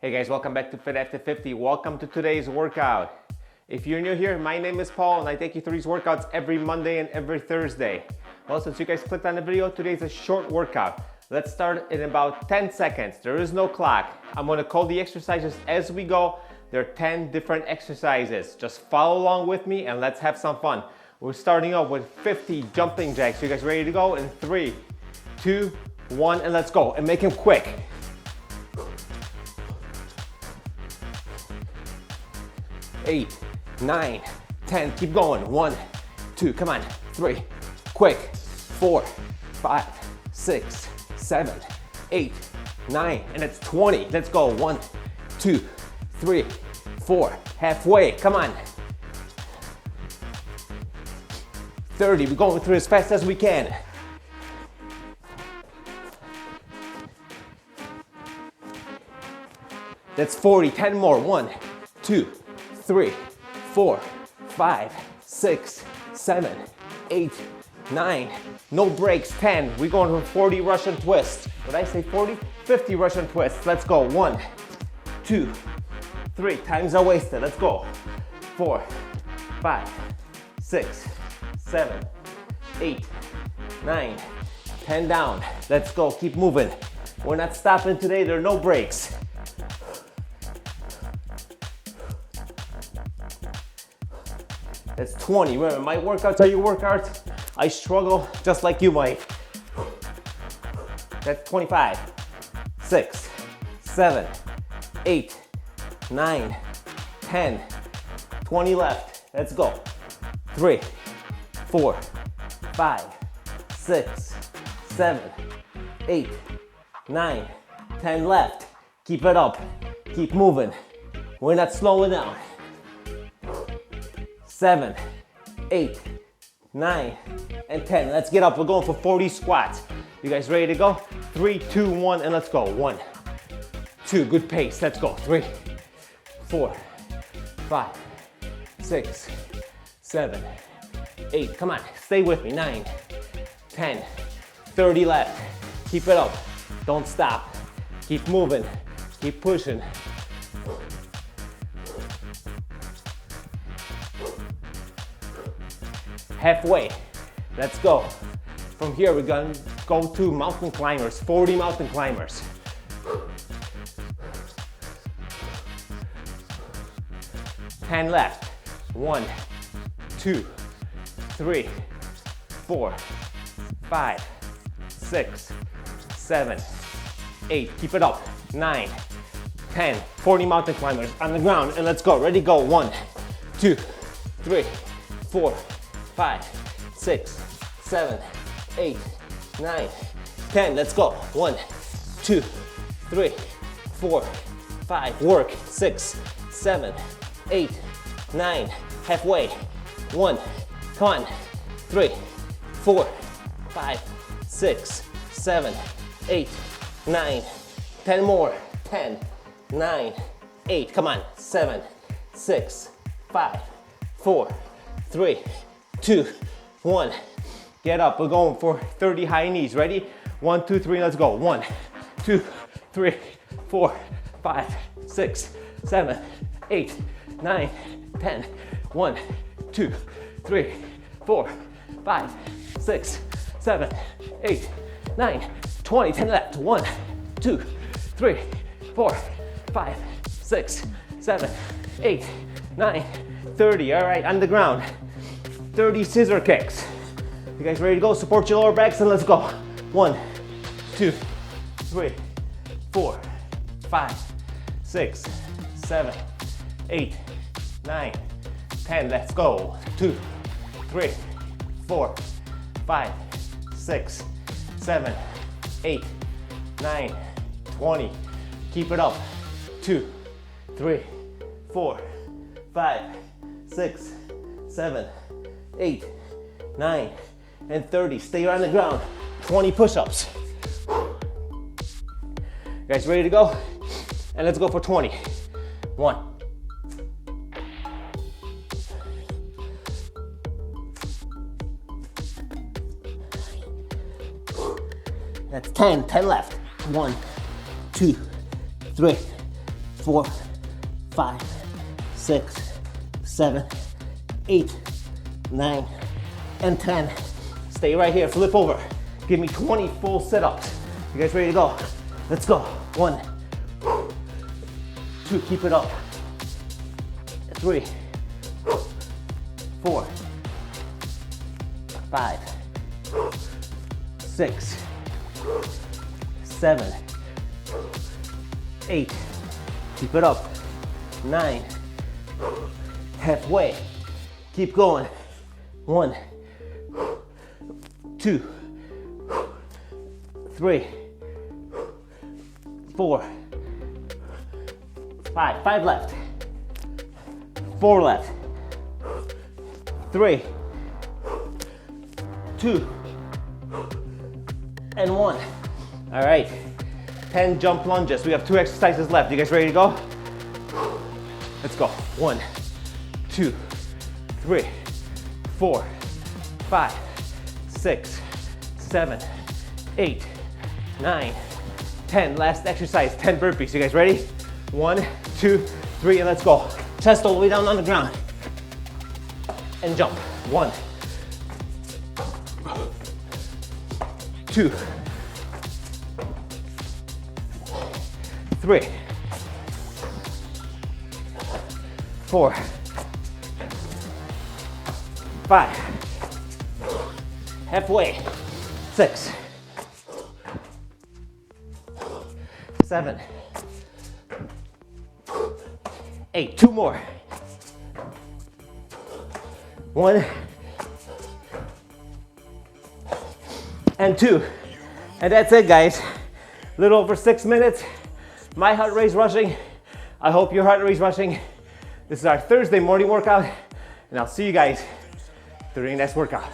Hey guys, welcome back to Fit After 50. Welcome to today's workout. If you're new here, my name is Paul and I take you through these workouts every Monday and every Thursday. Well, since you guys clicked on the video, today's a short workout. Let's start in about 10 seconds. There is no clock. I'm gonna call the exercises as we go. There are 10 different exercises. Just follow along with me and let's have some fun. We're starting off with 50 jumping jacks. You guys ready to go? In 3, 2, 1, and let's go. And make them quick. 8, 9, 10, keep going. 1, 2, come on. 3, quick. 4, 5, 6, 7, 8, 9, and it's 20. Let's go. 1, 2, 3, 4, halfway. Come on. 30, we're going through as fast as we can. That's 40, 10 more. 1, 2, 3, 4, 5, 6, 7, 8, 9. No breaks. 10. We're going to 40 Russian twists. Would I say 40? 50 Russian twists. Let's go. 1, 2, 3. Times are wasted. Let's go. 4, 5, 6, 7, 8, 9, 10 down. Let's go. Keep moving. We're not stopping today. There are no breaks. That's 20. Remember, my workouts are your workouts. I struggle just like you might. That's 25. 6, 7, 8, 9, 10. 20 left. Let's go. 3, 4, 5, 6, 7, 8, 9, 10 left. Keep it up. Keep moving. We're not slowing down. 7, 8, 9, and 10. Let's get up. We're going for 40 squats. You guys ready to go? 3, 2, 1, and let's go. 1, 2, good pace. Let's go. 3, 4, 5, 6, 7, 8. Come on, stay with me. 9, 10, 30 left. Keep it up. Don't stop. Keep moving. Keep pushing. Halfway. Let's go. From here, we're gonna go to mountain climbers, 40 mountain climbers. 10 left. 1, 2, 3, 4, 5, 6, 7, 8. Keep it up. 9, 10. 40 mountain climbers on the ground. And let's go. Ready, go. 1, 2, 3, 4, 5, 6, 7, 8, 9, 10. Let's go. 1, 2, 3, 4, 5. Work. 6, 7, 8, 9. Halfway. 1. Come on. 3, 4, 5, 6, 7, 8, 9. 10 more. 10, 9, 8. Come on. 7, 6, 5, 4, 3, 2, 1. Get up. We're going for 30 high knees. Ready? 1, 2, 3. Let's go. 1, 2, 3, 4, 5, 6, 7, 8, 9, 10. 1, 2, 3, 4, 5, 6, 7, 8, 9, 20. 10 left. 1, 2, 3, 4, 5, 6, 7, 8, 9, 30. All right, on the ground. 30 scissor kicks. You guys ready to go? Support your lower backs and let's go. 1, 2, 3, 4, 5, 6, 7, 8, 9, 10. Let's go. 2, 3, 4, 5, 6, 7, 8, 9, 20. Keep it up. 2, 3, 4, 5, 6, 7, 8, 9, and 30. Stay on the ground. 20 push-ups. You guys ready to go? And let's go for 20. 1. That's 10. 10 left. 1, 2, 3, 4, 5, 6, 7, 8, 9, and 10. Stay right here, flip over. Give me 20 full sit-ups. You guys ready to go? Let's go. 1, 2, keep it up. 3, 4, 5, 6, 7, 8, keep it up. 9, halfway. Keep going. 1, 2, 3, 4, 5. 5 left. 4 left. 3, 2, and 1. All right. 10 jump lunges. We have 2 exercises left. You guys ready to go? Let's go. 1, 2, 3, 4, 5, 6, 7, 8, 9, 10. Last exercise, 10 burpees. You guys ready? 1, 2, 3, and let's go. Chest all the way down on the ground. And jump. 1, 2, 3, 4, 5, halfway, 6, 7, 8, 2 more, 1, and 2, and that's it, guys. A little over 6 minutes. My heart rate's rushing. I hope your heart rate's rushing. This is our Thursday morning workout, and I'll see you guys during the next workout.